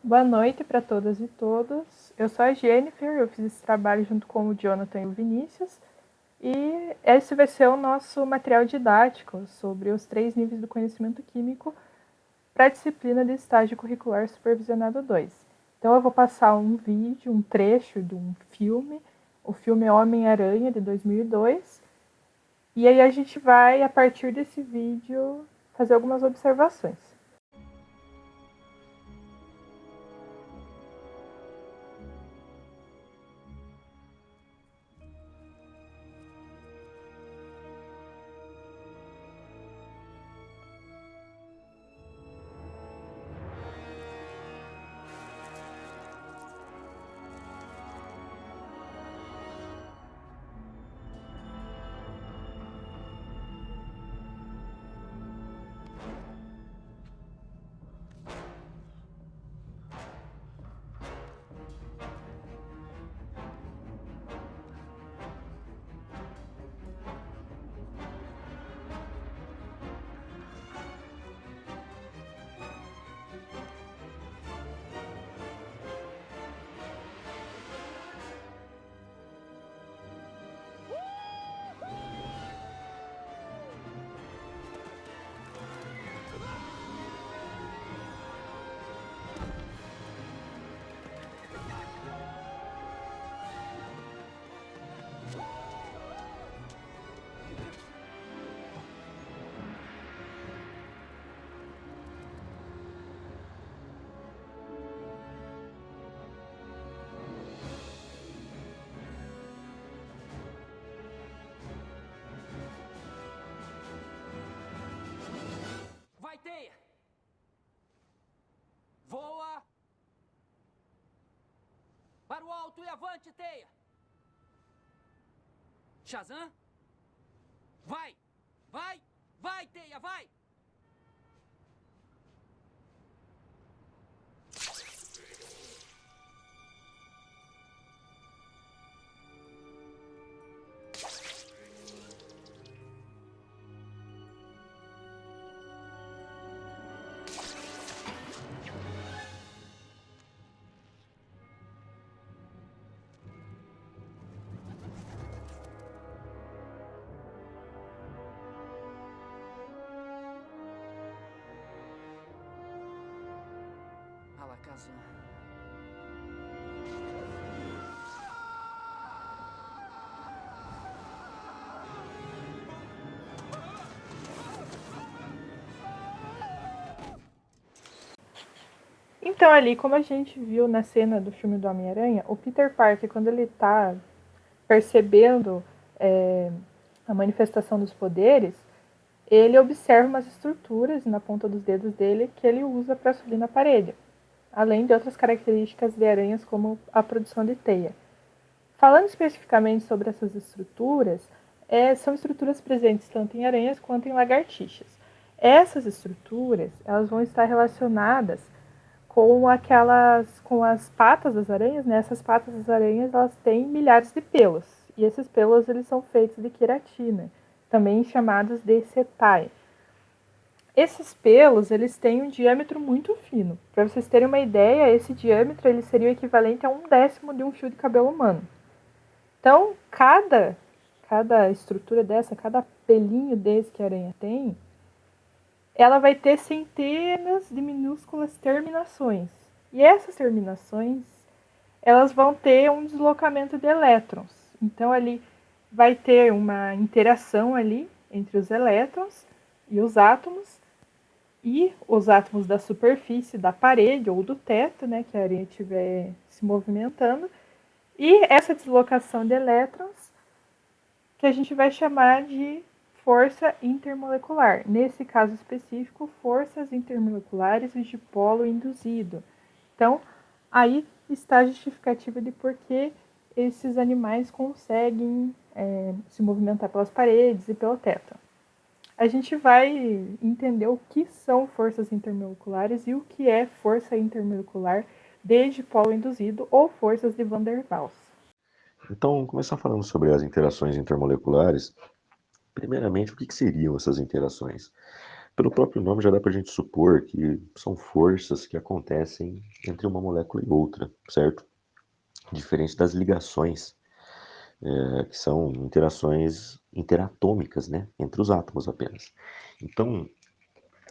Boa noite para todas e todos. Eu sou a Jennifer, eu fiz esse trabalho junto com o Jonathan e o Vinícius. E esse vai ser o nosso material didático sobre os 3 níveis do conhecimento químico para a disciplina de estágio curricular supervisionado 2. Então eu vou passar um vídeo, um trecho de um filme. O filme é Homem-Aranha, de 2002. E aí a gente vai, a partir desse vídeo, fazer algumas observações. Vai, Teia! Voa! Para o alto e avante, Teia! Shazam? Vai! Vai! Vai, Teia, vai! Alakazam. Então, ali, como a gente viu na cena do filme do Homem-Aranha, o Peter Parker, quando ele está percebendo a manifestação dos poderes, ele observa umas estruturas na ponta dos dedos dele que ele usa para subir na parede, além de outras características de aranhas, como a produção de teia. Falando especificamente sobre essas estruturas, são estruturas presentes tanto em aranhas quanto em lagartixas. Essas estruturas elas vão estar relacionadas com as patas das aranhas, né? Essas patas das aranhas elas têm milhares de pelos e esses pelos eles são feitos de queratina, também chamados de setae. Esses pelos eles têm um diâmetro muito fino. Para vocês terem uma ideia, esse diâmetro ele seria o equivalente a 1/10 de um fio de cabelo humano. Então, cada estrutura dessa, cada pelinho desse que a aranha tem, ela vai ter centenas de minúsculas terminações. E essas terminações, elas vão ter um deslocamento de elétrons. Então, ali vai ter uma interação ali entre os elétrons e os átomos da superfície da parede ou do teto, né, que a aranha estiver se movimentando. E essa deslocação de elétrons que a gente vai chamar de força intermolecular. Nesse caso específico, forças intermoleculares de polo induzido. Então, aí está a justificativa de por que esses animais conseguem se movimentar pelas paredes e pelo teto. A gente vai entender o que são forças intermoleculares e o que é força intermolecular desde polo induzido ou forças de Van der Waals. Então, começar falando sobre as interações intermoleculares. Primeiramente, o que seriam essas interações? Pelo próprio nome já dá para a gente supor que são forças que acontecem entre uma molécula e outra, certo? Diferente das ligações, que são interações interatômicas, né, entre os átomos apenas. Então,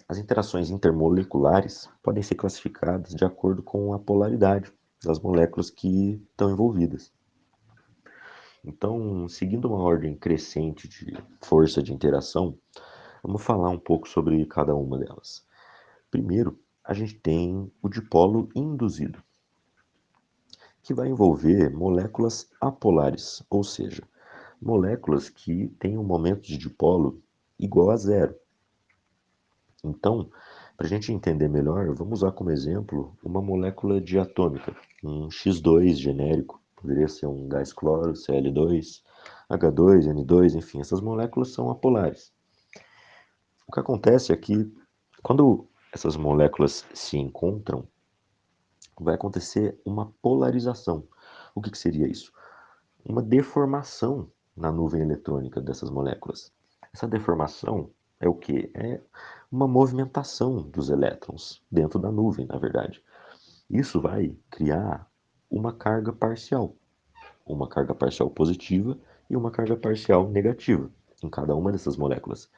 as interações intermoleculares podem ser classificadas de acordo com a polaridade das moléculas que estão envolvidas. Então, seguindo uma ordem crescente de força de interação, vamos falar um pouco sobre cada uma delas. Primeiro, a gente tem o dipolo induzido, que vai envolver moléculas apolares, ou seja, moléculas que têm um momento de dipolo igual a zero. Então, para a gente entender melhor, vamos usar como exemplo uma molécula diatômica, um X2 genérico, poderia ser um gás cloro, Cl2, H2, N2, enfim, essas moléculas são apolares. O que acontece é que quando essas moléculas se encontram, vai acontecer uma polarização. O que seria isso? Uma deformação na nuvem eletrônica dessas moléculas. Essa deformação é o que? É uma movimentação dos elétrons dentro da nuvem, na verdade. Isso vai criar uma carga parcial positiva e uma carga parcial negativa em cada uma dessas moléculas.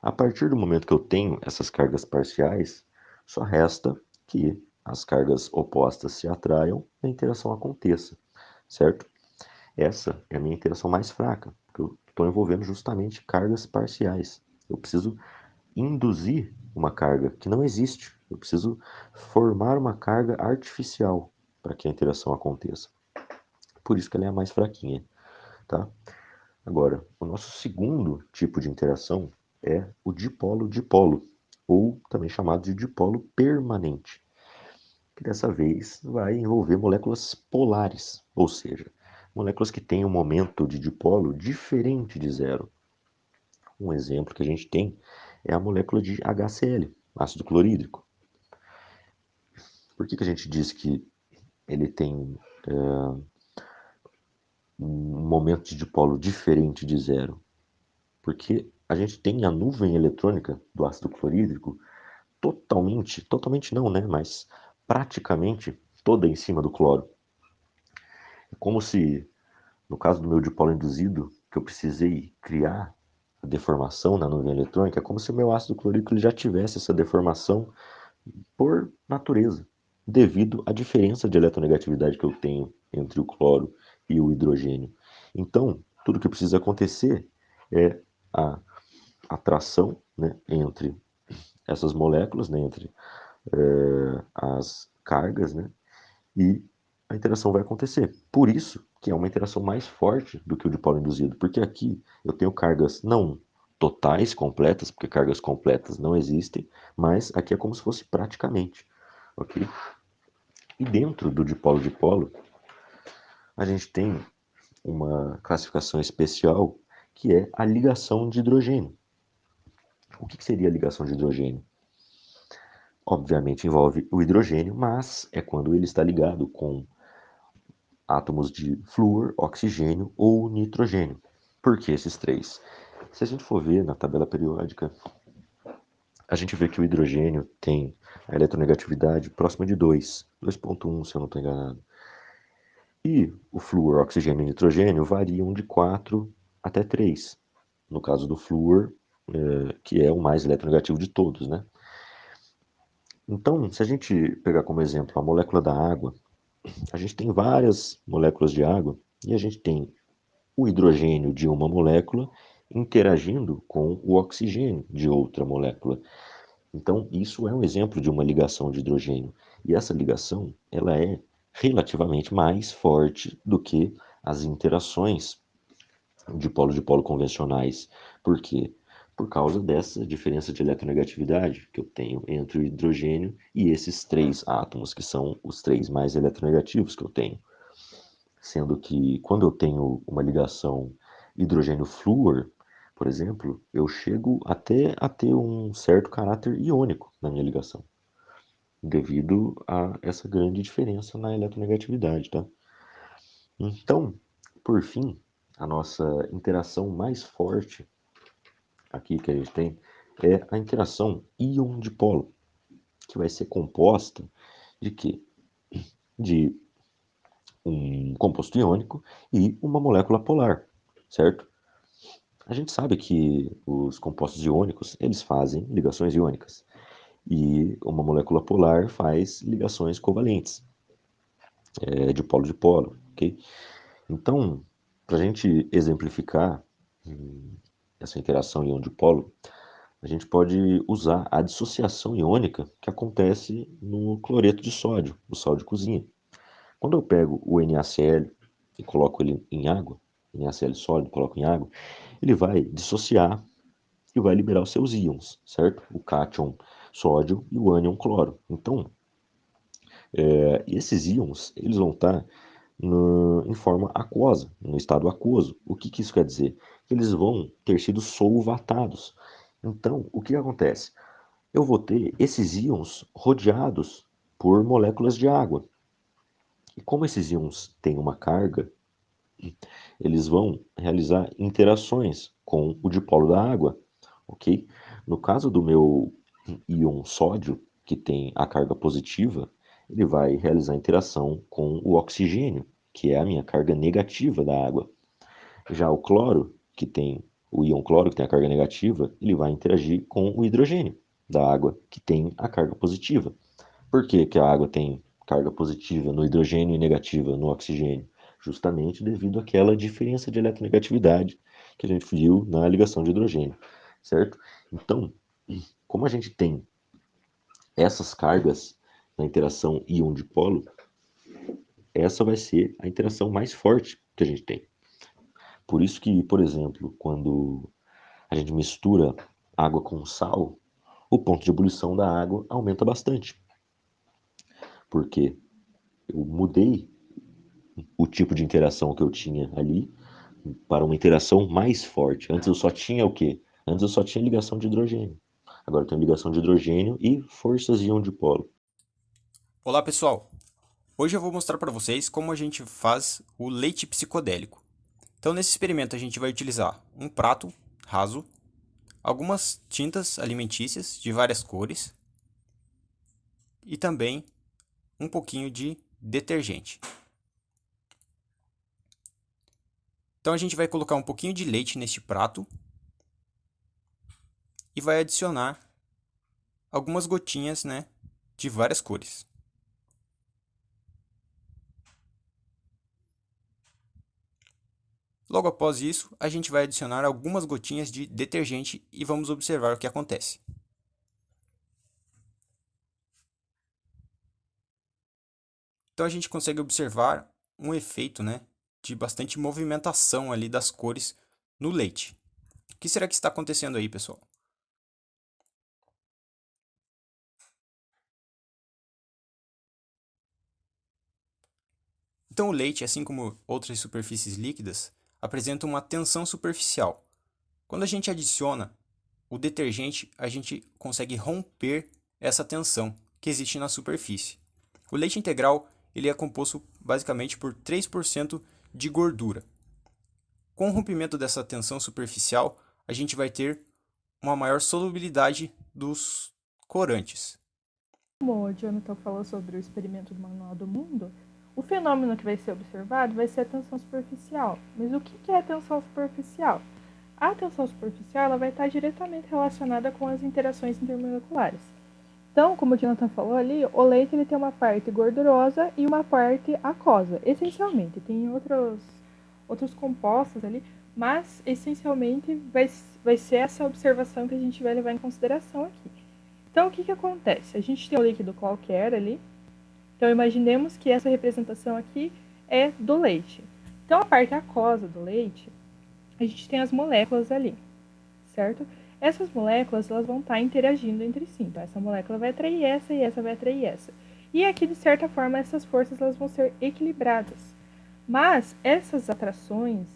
A partir do momento que eu tenho essas cargas parciais, só resta que as cargas opostas se atraiam e a interação aconteça, certo? Essa é a minha interação mais fraca, porque eu estou envolvendo justamente cargas parciais. Eu preciso induzir uma carga que não existe. Eu preciso formar uma carga artificial para que a interação aconteça. Por isso que ela é a mais fraquinha, tá? Agora, o nosso segundo tipo de interação é o dipolo-dipolo, ou também chamado de dipolo permanente, que dessa vez vai envolver moléculas polares, ou seja, moléculas que têm um momento de dipolo diferente de zero. Um exemplo que a gente tem é a molécula de HCl, ácido clorídrico. Por que a gente diz que ele tem um momento de dipolo diferente de zero? Porque a gente tem a nuvem eletrônica do ácido clorídrico totalmente não, né? Mas praticamente toda em cima do cloro. É como se, no caso do meu dipolo induzido, que eu precisei criar a deformação na nuvem eletrônica, é como se o meu ácido clorídrico ele já tivesse essa deformação por natureza, devido à diferença de eletronegatividade que eu tenho entre o cloro e o hidrogênio. Então, tudo que precisa acontecer é a atração, né, entre essas moléculas, né, entre as cargas, né, e a interação vai acontecer. Por isso que é uma interação mais forte do que o dipolo induzido, porque aqui eu tenho cargas não totais, completas, porque cargas completas não existem, mas aqui é como se fosse praticamente, ok? E dentro do dipolo-dipolo, a gente tem uma classificação especial que é a ligação de hidrogênio. O que seria a ligação de hidrogênio? Obviamente envolve o hidrogênio, mas é quando ele está ligado com átomos de flúor, oxigênio ou nitrogênio. Por que esses três? Se a gente for ver na tabela periódica, a gente vê que o hidrogênio tem a eletronegatividade próxima de 2, 2,1 se eu não estou enganado. E o flúor, oxigênio e nitrogênio variam de 4 até 3. No caso do flúor, que é o mais eletronegativo de todos, né? Então, se a gente pegar como exemplo a molécula da água, a gente tem várias moléculas de água e a gente tem o hidrogênio de uma molécula interagindo com o oxigênio de outra molécula. Então, isso é um exemplo de uma ligação de hidrogênio. E essa ligação, ela é relativamente mais forte do que as interações de polo convencionais. Por quê? Por causa dessa diferença de eletronegatividade que eu tenho entre o hidrogênio e esses três átomos, que são os três mais eletronegativos que eu tenho. Sendo que quando eu tenho uma ligação hidrogênio-flúor, por exemplo, eu chego até a ter um certo caráter iônico na minha ligação, devido a essa grande diferença na eletronegatividade, tá? Então, por fim, a nossa interação mais forte aqui que a gente tem é a interação íon-dipolo, que vai ser composta de quê? De um composto iônico e uma molécula polar, certo? A gente sabe que os compostos iônicos, eles fazem ligações iônicas e uma molécula polar faz ligações covalentes, de polo de polo, ok? Então, para a gente exemplificar essa interação íon-dipolo, a gente pode usar a dissociação iônica que acontece no cloreto de sódio, o sal de cozinha. Quando eu pego o NaCl e coloco ele em água, NaCl sólido, coloco em água, ele vai dissociar e vai liberar os seus íons, certo? O cátion sódio e o ânion cloro. Então, esses íons, eles vão estar em forma aquosa, no estado aquoso. O que isso quer dizer? Eles vão ter sido solvatados. Então, o que acontece? Eu vou ter esses íons rodeados por moléculas de água. E como esses íons têm uma carga, eles vão realizar interações com o dipolo da água, ok? No caso do meu íon sódio, que tem a carga positiva, ele vai realizar interação com o oxigênio, que é a minha carga negativa da água. Já o cloro, que tem o íon cloro, que tem a carga negativa, ele vai interagir com o hidrogênio da água, que tem a carga positiva. Por que que a água tem carga positiva no hidrogênio e negativa no oxigênio? Justamente devido àquela diferença de eletronegatividade que a gente viu na ligação de hidrogênio, certo? Então, como a gente tem essas cargas na interação íon-dipolo, essa vai ser a interação mais forte que a gente tem. Por isso que, por exemplo, quando a gente mistura água com sal, o ponto de ebulição da água aumenta bastante. Porque eu mudei o tipo de interação que eu tinha ali para uma interação mais forte. Antes eu só tinha o quê? Antes eu só tinha ligação de hidrogênio. Agora eu tenho ligação de hidrogênio e forças íon dipolo. Olá pessoal, hoje eu vou mostrar para vocês como a gente faz o leite psicodélico. Então nesse experimento a gente vai utilizar um prato raso, algumas tintas alimentícias de várias cores e também um pouquinho de detergente. Então a gente vai colocar um pouquinho de leite neste prato e vai adicionar algumas gotinhas, de várias cores. Logo após isso, a gente vai adicionar algumas gotinhas de detergente e vamos observar o que acontece. Então a gente consegue observar um efeito, de bastante movimentação ali das cores no leite. O que será que está acontecendo aí, pessoal? Então o leite, assim como outras superfícies líquidas, apresenta uma tensão superficial. Quando a gente adiciona o detergente, a gente consegue romper essa tensão que existe na superfície. O leite integral ele é composto basicamente por 3% de gordura. Com o rompimento dessa tensão superficial, a gente vai ter uma maior solubilidade dos corantes. Como o Jonathan falou sobre o experimento do Manual do Mundo, o fenômeno que vai ser observado vai ser a tensão superficial. Mas o que é a tensão superficial? A tensão superficial ela vai estar diretamente relacionada com as interações intermoleculares. Então, como o Jonathan falou ali, o leite ele tem uma parte gordurosa e uma parte aquosa, essencialmente. Tem outros compostos ali, mas essencialmente vai ser essa observação que a gente vai levar em consideração aqui. Então, o que acontece? A gente tem um líquido qualquer ali. Então, imaginemos que essa representação aqui é do leite. Então, a parte aquosa do leite, a gente tem as moléculas ali, certo? Essas moléculas elas vão estar interagindo entre si. Então, essa molécula vai atrair essa e essa vai atrair essa. E aqui, de certa forma, essas forças elas vão ser equilibradas. Mas essas atrações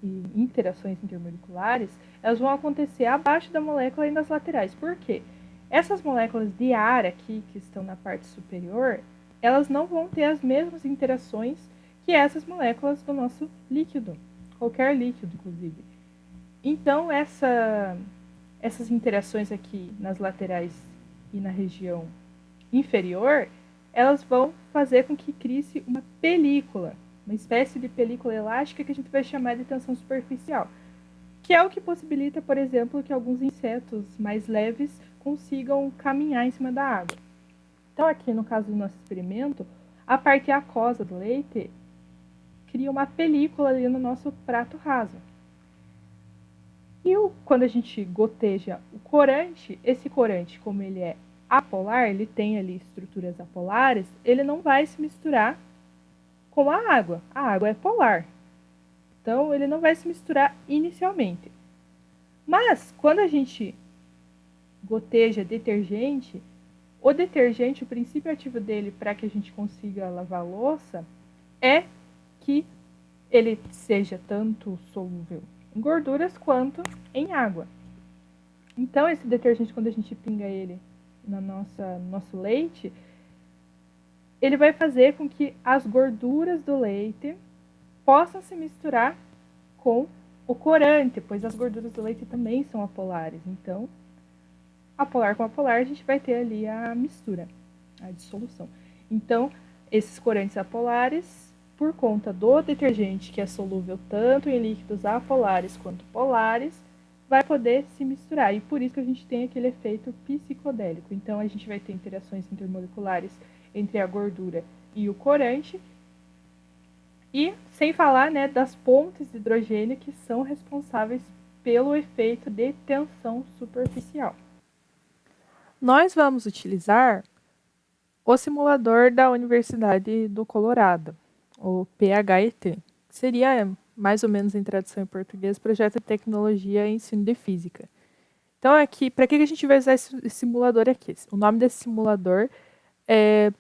e interações intermoleculares, elas vão acontecer abaixo da molécula e nas laterais. Por quê? Essas moléculas de ar aqui, que estão na parte superior, elas não vão ter as mesmas interações que essas moléculas do nosso líquido. Qualquer líquido, inclusive. Então, essa essas interações aqui nas laterais e na região inferior, elas vão fazer com que crie-se uma película, uma espécie de película elástica que a gente vai chamar de tensão superficial, que é o que possibilita, por exemplo, que alguns insetos mais leves consigam caminhar em cima da água. Então, aqui no caso do nosso experimento, a parte aquosa do leite cria uma película ali no nosso prato raso. E quando a gente goteja o corante, esse corante, como ele é apolar, ele tem ali estruturas apolares, ele não vai se misturar com a água. A água é polar. Então, ele não vai se misturar inicialmente. Mas, quando a gente goteja detergente, o detergente, o princípio ativo dele para que a gente consiga lavar a louça é que ele seja tanto solúvel em gorduras quanto em água. Então, esse detergente, quando a gente pinga ele no nosso leite, ele vai fazer com que as gorduras do leite possam se misturar com o corante, pois as gorduras do leite também são apolares. Então, apolar com apolar, a gente vai ter ali a mistura, a dissolução. Então, esses corantes apolares, por conta do detergente que é solúvel tanto em líquidos apolares quanto polares, vai poder se misturar. E por isso que a gente tem aquele efeito psicodélico. Então, a gente vai ter interações intermoleculares entre a gordura e o corante. E sem falar, né, das pontes de hidrogênio que são responsáveis pelo efeito de tensão superficial. Nós vamos utilizar o simulador da Universidade do Colorado, o PHET. Seria, mais ou menos em tradução em português, Projeto de Tecnologia e Ensino de Física. Então, aqui, para que a gente vai usar esse simulador aqui? O nome desse simulador é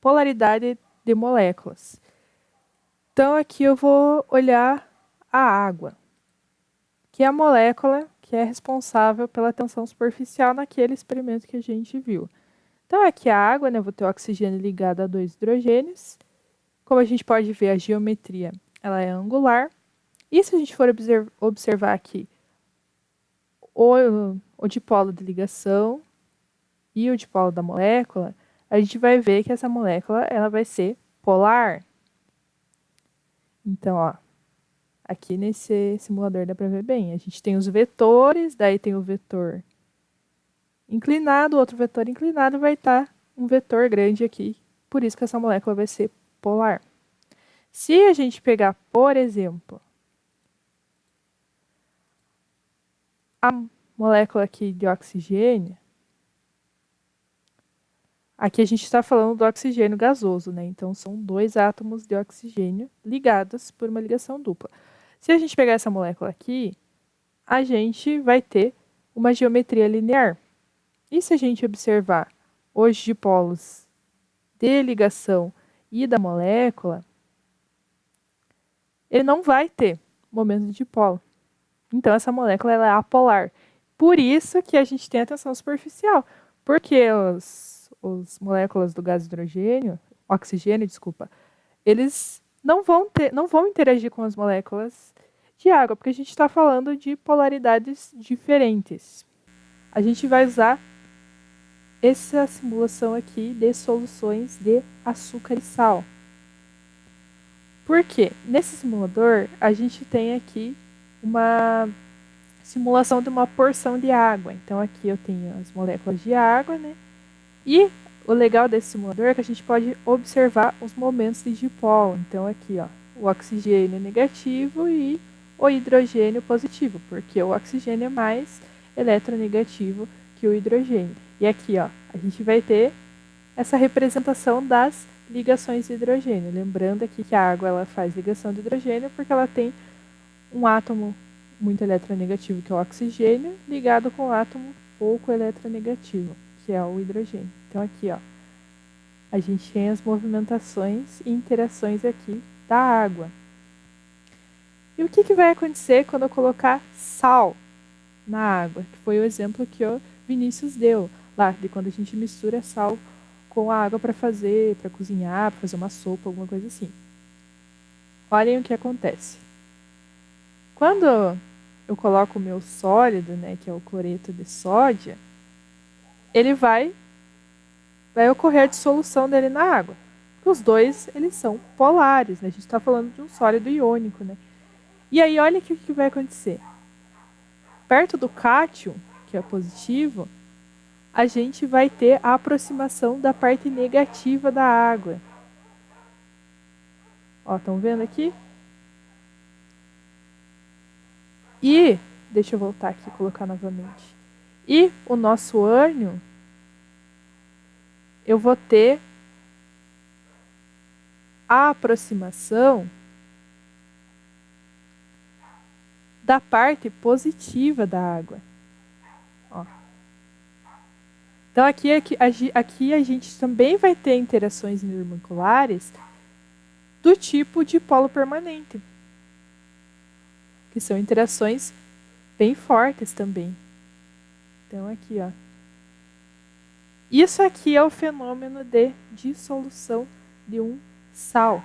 Polaridade de Moléculas. Então, aqui eu vou olhar a água, que é a molécula que é responsável pela tensão superficial naquele experimento que a gente viu. Então, aqui a água, né, eu vou ter o oxigênio ligado a 2 hidrogênios. Como a gente pode ver, a geometria ela é angular. E se a gente for observar aqui o dipolo de ligação e o dipolo da molécula, a gente vai ver que essa molécula ela vai ser polar. Então, ó, aqui nesse simulador dá para ver bem. A gente tem os vetores, daí tem o vetor inclinado, o outro vetor inclinado vai estar um vetor grande aqui. Por isso que essa molécula vai ser polar. Se a gente pegar, por exemplo, a molécula aqui de oxigênio, aqui a gente está falando do oxigênio gasoso, né? Então, são 2 átomos de oxigênio ligados por uma ligação dupla. Se a gente pegar essa molécula aqui, a gente vai ter uma geometria linear. E se a gente observar os dipolos de ligação e da molécula, ele não vai ter momento de dipolo. Então, essa molécula ela é apolar. Por isso que a gente tem a tensão superficial. Porque as moléculas do gás hidrogênio, oxigênio, desculpa, eles não vão interagir com as moléculas de água, porque a gente está falando de polaridades diferentes. A gente vai usar essa simulação aqui de soluções de açúcar e sal. Por quê? Nesse simulador, a gente tem aqui uma simulação de uma porção de água. Então, aqui eu tenho as moléculas de água, né? E o legal desse simulador é que a gente pode observar os momentos de dipolo. Então, aqui, ó, o oxigênio negativo e o hidrogênio positivo, porque o oxigênio é mais eletronegativo que o hidrogênio. E aqui, ó, a gente vai ter essa representação das ligações de hidrogênio. Lembrando aqui que a água ela faz ligação de hidrogênio porque ela tem um átomo muito eletronegativo, que é o oxigênio, ligado com um átomo pouco eletronegativo, que é o hidrogênio. Então, aqui, ó, a gente tem as movimentações e interações aqui da água. E o que vai acontecer quando eu colocar sal na água? Que foi o exemplo que o Vinícius deu lá, de quando a gente mistura sal com a água para cozinhar, para fazer uma sopa, alguma coisa assim. Olhem o que acontece. Quando eu coloco o meu sólido, né, que é o cloreto de sódio, ele vai ocorrer a dissolução dele na água. Porque os dois, eles são polares, né? A gente está falando de um sólido iônico, né? E aí, olha o que vai acontecer. Perto do cátion, que é positivo, a gente vai ter a aproximação da parte negativa da água. Ó, estão vendo aqui? E, deixa eu voltar aqui e colocar novamente. E o nosso ânion, eu vou ter a aproximação da parte positiva da água. Ó. Então, aqui a gente também vai ter interações intermoleculares do tipo de polo permanente, que são interações bem fortes também. Então, aqui, ó. Isso aqui é o fenômeno de dissolução de um sal.